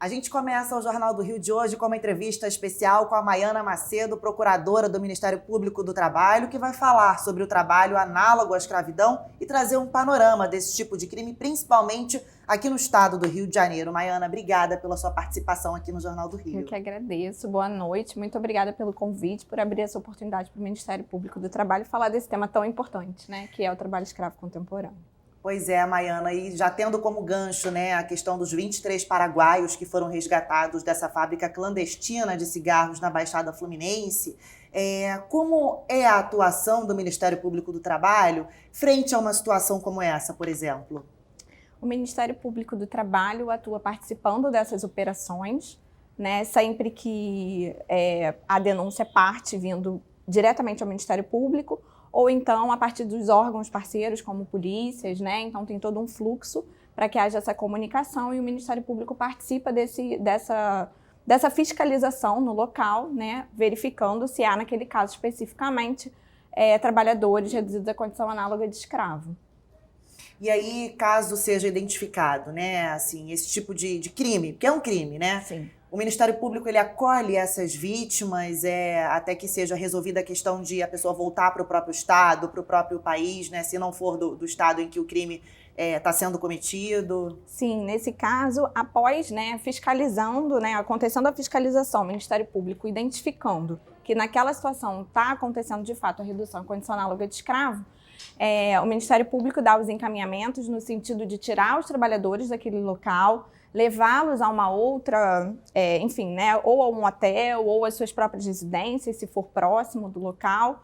A gente começa o Jornal do Rio de hoje com uma entrevista especial com a Maiana Macedo, procuradora do Ministério Público do Trabalho, que vai falar sobre o trabalho análogo à escravidão e trazer um panorama desse tipo de crime, principalmente aqui no estado do Rio de Janeiro. Maiana, obrigada pela sua participação aqui no Jornal do Rio. Eu que agradeço. Boa noite. Muito obrigada pelo convite, por abrir essa oportunidade para o Ministério Público do Trabalho falar desse tema tão importante, né, que é o trabalho escravo contemporâneo. Pois é, Maiana, e já tendo como gancho, né, a questão dos 23 paraguaios que foram resgatados dessa fábrica clandestina de cigarros na Baixada Fluminense, como é a atuação do Ministério Público do Trabalho frente a uma situação como essa, por exemplo? O Ministério Público do Trabalho atua participando dessas operações, né, sempre que a denúncia parte vindo diretamente ao Ministério Público, ou então a partir dos órgãos parceiros, como polícias, né? Então tem todo um fluxo para que haja essa comunicação e o Ministério Público participa dessa fiscalização no local, né? Verificando se há, naquele caso especificamente, trabalhadores reduzidos à condição análoga de escravo. E aí, caso seja identificado, né, assim, esse tipo de crime, porque é um crime, né? Sim. O Ministério Público, ele acolhe essas vítimas até que seja resolvida a questão de a pessoa voltar para o próprio estado, para o próprio país, né, se não for do estado em que o crime está sendo cometido? Sim, nesse caso, após, né, fiscalizando, né, acontecendo a fiscalização, o Ministério Público identificando que naquela situação está acontecendo de fato a redução à condição análoga de escravo, o Ministério Público dá os encaminhamentos no sentido de tirar os trabalhadores daquele local, levá-los a uma outra, enfim, né, ou a um hotel, ou às suas próprias residências, se for próximo do local,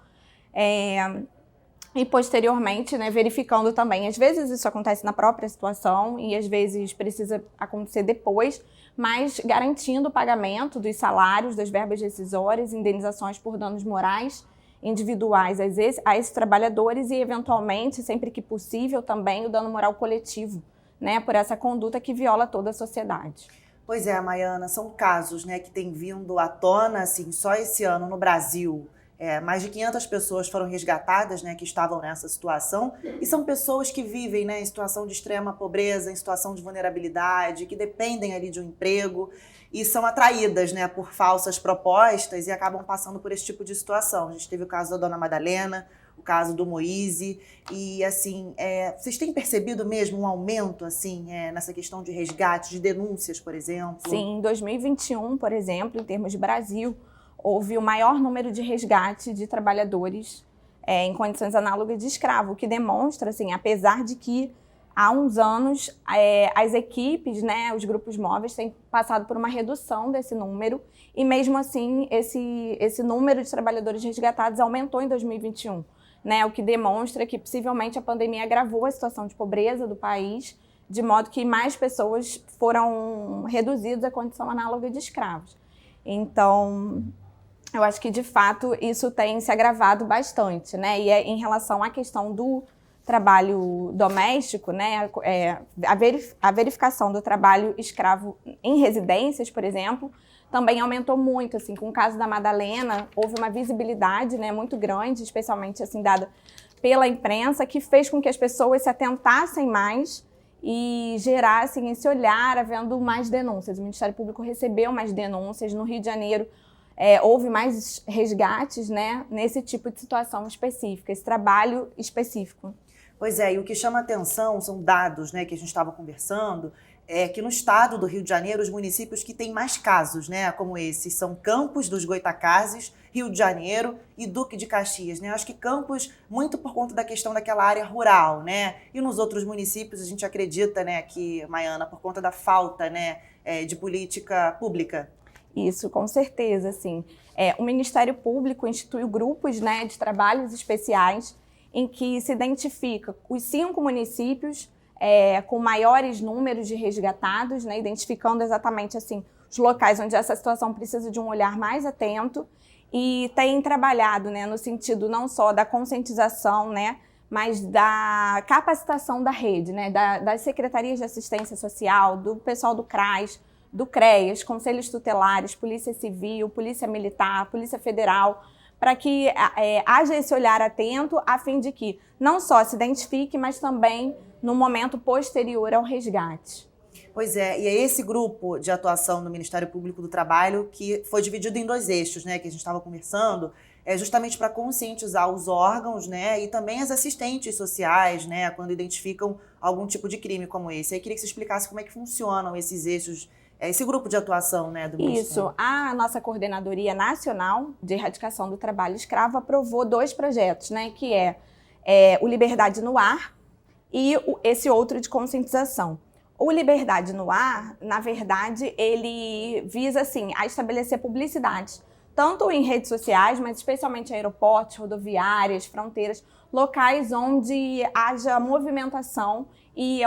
e posteriormente, né, verificando também, às vezes isso acontece na própria situação e às vezes precisa acontecer depois, mas garantindo o pagamento dos salários, das verbas rescisórias, indenizações por danos morais individuais a esses trabalhadores e, eventualmente, sempre que possível, também o dano moral coletivo, né, por essa conduta que viola toda a sociedade. Pois é, Maiana, são casos, né, que têm vindo à tona, assim, só esse ano no Brasil. Mais de 500 pessoas foram resgatadas, né, que estavam nessa situação, e são pessoas que vivem, né, em situação de extrema pobreza, em situação de vulnerabilidade, que dependem ali de um emprego e são atraídas, né, por falsas propostas e acabam passando por esse tipo de situação. A gente teve o caso da Dona Madalena, o caso do Moise, e assim, vocês têm percebido mesmo um aumento assim, nessa questão de resgate, de denúncias, por exemplo? Sim, em 2021, por exemplo, em termos de Brasil, houve o maior número de resgate de trabalhadores em condições análogas de escravo, o que demonstra, assim, apesar de que há uns anos as equipes, né, os grupos móveis têm passado por uma redução desse número e mesmo assim esse número de trabalhadores resgatados aumentou em 2021, né, o que demonstra que possivelmente a pandemia agravou a situação de pobreza do país, de modo que mais pessoas foram reduzidas à condição análoga de escravos. Então, eu acho que, de fato, isso tem se agravado bastante, né? E em relação à questão do trabalho doméstico, né? A verificação do trabalho escravo em residências, por exemplo, também aumentou muito, assim, com o caso da Madalena, houve uma visibilidade, né, muito grande, especialmente, assim, dada pela imprensa, que fez com que as pessoas se atentassem mais e gerassem esse olhar, havendo mais denúncias. O Ministério Público recebeu mais denúncias. No Rio de Janeiro, houve mais resgates, né, nesse tipo de situação específica, esse trabalho específico. Pois é, e o que chama atenção são dados, né, que a gente estava conversando, que no estado do Rio de Janeiro, os municípios que têm mais casos, né, como esses, são Campos dos Goytacazes, Rio de Janeiro e Duque de Caxias, né? Acho que Campos, muito por conta da questão daquela área rural, né? E nos outros municípios, a gente acredita, né, que, Maiana, por conta da falta, né, de política pública. Isso, com certeza, sim. O Ministério Público instituiu grupos, né, de trabalhos especiais em que se identifica os 5 municípios com maiores números de resgatados, né, identificando exatamente assim, os locais onde essa situação precisa de um olhar mais atento e tem trabalhado, né, no sentido não só da conscientização, né, mas da capacitação da rede, né, das secretarias de assistência social, do pessoal do CRAS, do CREAS, conselhos tutelares, Polícia Civil, Polícia Militar, Polícia Federal, para que haja esse olhar atento a fim de que não só se identifique, mas também no momento posterior ao resgate. Pois é, e é esse grupo de atuação do Ministério Público do Trabalho que foi dividido em 2 eixos, né, que a gente estava conversando, justamente para conscientizar os órgãos, né, e também as assistentes sociais, né, quando identificam algum tipo de crime como esse. Aí queria que você explicasse como é que funcionam esses eixos, esse grupo de atuação, né, do Ministério. Isso, a nossa Coordenadoria Nacional de Erradicação do Trabalho Escravo aprovou 2 projetos, né, que é o Liberdade no Ar e esse outro de conscientização. O Liberdade no Ar, na verdade, ele visa, assim, a estabelecer publicidade, tanto em redes sociais, mas especialmente em aeroportos, rodoviárias, fronteiras, locais onde haja movimentação e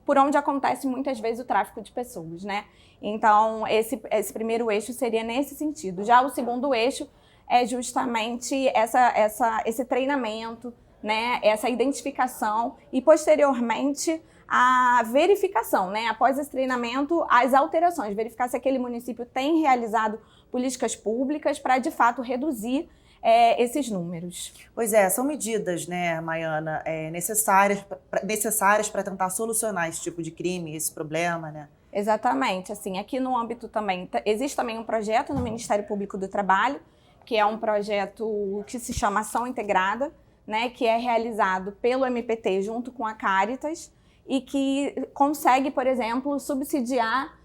por onde acontece muitas vezes o tráfico de pessoas, né? Então, esse primeiro eixo seria nesse sentido. Já o segundo eixo é justamente esse treinamento, né? Essa identificação e, posteriormente, a verificação, né? Após esse treinamento, as alterações, verificar se aquele município tem realizado políticas públicas para, de fato, reduzir esses números. Pois é, são medidas, né, Maiana, necessárias para tentar solucionar esse tipo de crime, esse problema, né? Exatamente. Assim, aqui no âmbito também, existe também um projeto no Ministério Público do Trabalho, que é um projeto que se chama Ação Integrada, né, que é realizado pelo MPT junto com a Caritas, e que consegue, por exemplo, subsidiar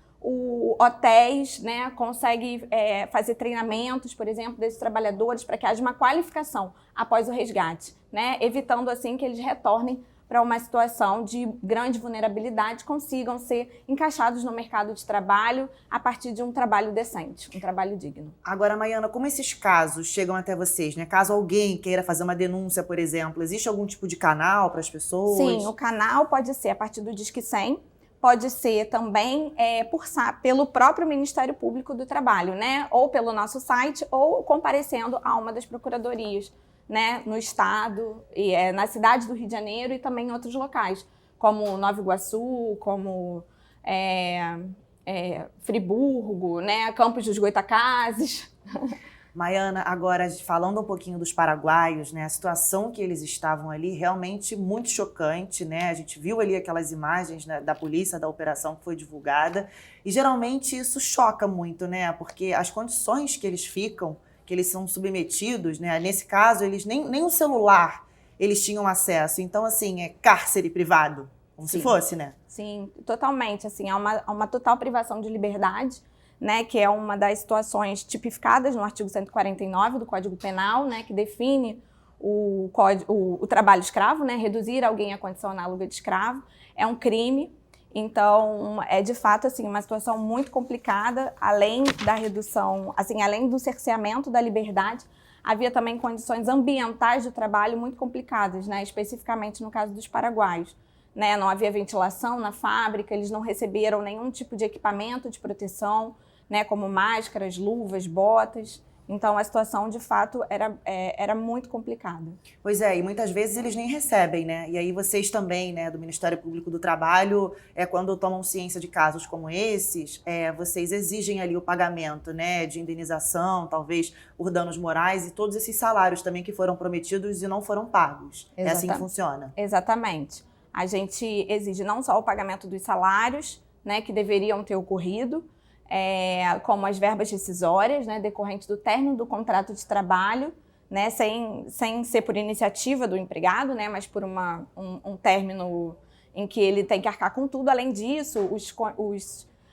hotéis, né, consegue fazer treinamentos, por exemplo, desses trabalhadores para que haja uma qualificação após o resgate, né, evitando assim que eles retornem para uma situação de grande vulnerabilidade, consigam ser encaixados no mercado de trabalho a partir de um trabalho decente, um trabalho digno. Agora, Maiana, como esses casos chegam até vocês, né? Caso alguém queira fazer uma denúncia, por exemplo, existe algum tipo de canal para as pessoas? Sim, o canal pode ser a partir do Disque 100, pode ser também pelo próprio Ministério Público do Trabalho, né? Ou pelo nosso site, ou comparecendo a uma das procuradorias, né, no estado, na cidade do Rio de Janeiro e também em outros locais, como Nova Iguaçu, como Friburgo, né, Campos dos Goytacazes. Maiana, agora falando um pouquinho dos paraguaios, né, a situação que eles estavam ali realmente muito chocante, né? A gente viu ali aquelas imagens, né, da polícia, da operação que foi divulgada, e geralmente isso choca muito, né? Porque as condições que eles ficam, que eles são submetidos, né? Nesse caso, eles nem o celular eles tinham acesso. Então, assim, é cárcere privado, como Sim. se fosse, né? Sim, totalmente. Assim, há uma total privação de liberdade, né? Que é uma das situações tipificadas no artigo 149 do Código Penal, né? Que define o trabalho escravo, né? Reduzir alguém à condição análoga de escravo é um crime. Então, é de fato assim, uma situação muito complicada, além da redução, assim, além do cerceamento da liberdade, havia também condições ambientais do trabalho muito complicadas, né? Especificamente no caso dos paraguaios, né? Não havia ventilação na fábrica, eles não receberam nenhum tipo de equipamento de proteção, né? Como máscaras, luvas, botas. Então, a situação, de fato, era muito complicada. Pois é, e muitas vezes eles nem recebem, né? E aí vocês também, né, do Ministério Público do Trabalho, quando tomam ciência de casos como esses, vocês exigem ali o pagamento, né, de indenização, talvez por danos morais, e todos esses salários também que foram prometidos e não foram pagos. É assim que funciona? Exatamente. A gente exige não só o pagamento dos salários, né, que deveriam ter ocorrido, como as verbas rescisórias, né, decorrentes do término do contrato de trabalho, né, sem ser por iniciativa do empregado, né, mas por um término em que ele tem que arcar com tudo. Além disso,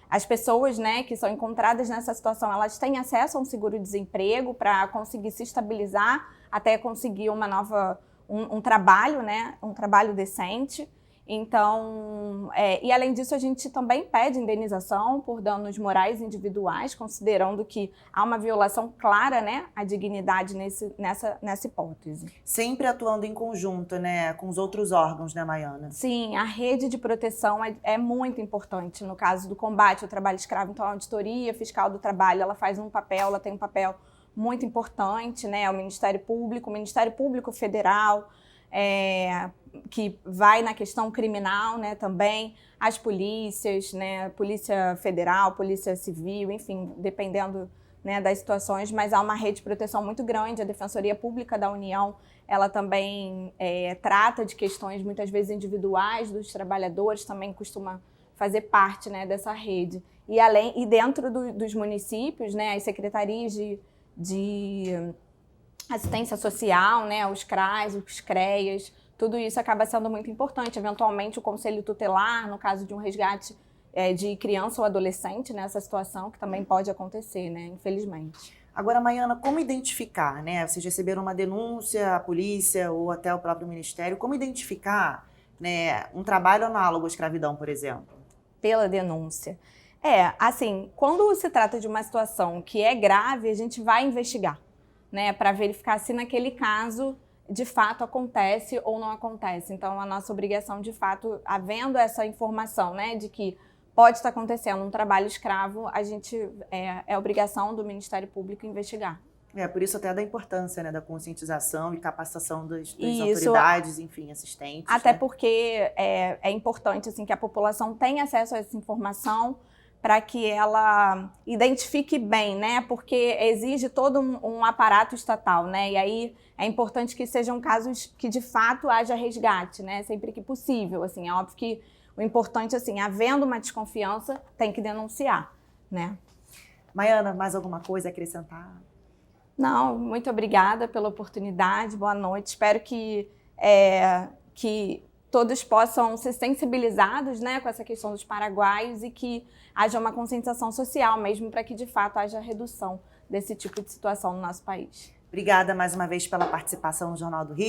as pessoas, né, que são encontradas nessa situação, elas têm acesso a um seguro-desemprego para conseguir se estabilizar até conseguir um trabalho, né, um trabalho decente. Então, e além disso, a gente também pede indenização por danos morais individuais, considerando que há uma violação clara, né, à dignidade nessa hipótese. Sempre atuando em conjunto, né, com os outros órgãos, né, Maiana? Sim, a rede de proteção é muito importante no caso do combate ao trabalho escravo. Então, a Auditoria Fiscal do Trabalho, ela tem um papel muito importante, né, o Ministério Público Federal, que vai na questão criminal, né, também, as polícias, né, Polícia Federal, Polícia Civil, enfim, dependendo, né, das situações, mas há uma rede de proteção muito grande. A Defensoria Pública da União, ela também trata de questões muitas vezes individuais dos trabalhadores, também costuma fazer parte, né, dessa rede. E dentro dos municípios, né, as secretarias de assistência social, né, os CRAs, os CREAs, tudo isso acaba sendo muito importante. Eventualmente, o conselho tutelar, no caso de um resgate de criança ou adolescente nessa situação, que também pode acontecer, né, infelizmente. Agora, Maiana, como identificar, né? Vocês receberam uma denúncia, a polícia ou até o próprio ministério, como identificar, né, um trabalho análogo à escravidão, por exemplo? Pela denúncia. Assim, quando se trata de uma situação que é grave, a gente vai investigar, né, para verificar se naquele caso de fato acontece ou não acontece. Então, a nossa obrigação, de fato, havendo essa informação, né, de que pode estar acontecendo um trabalho escravo, a gente é obrigação do Ministério Público investigar. Por isso até da importância, né, da conscientização e capacitação das Isso, autoridades, enfim, assistentes. até né? porque é importante assim, que a população tenha acesso a essa informação para que ela identifique bem, né? Porque exige todo um aparato estatal, né? E aí é importante que sejam casos que de fato haja resgate, né? Sempre que possível, assim. É óbvio que o importante, assim, havendo uma desconfiança, tem que denunciar, né? Maiana, mais alguma coisa a acrescentar? Não, muito obrigada pela oportunidade, boa noite. Espero que todos possam ser sensibilizados, né, com essa questão dos paraguaios e que haja uma conscientização social mesmo para que, de fato, haja redução desse tipo de situação no nosso país. Obrigada mais uma vez pela participação no Jornal do Rio.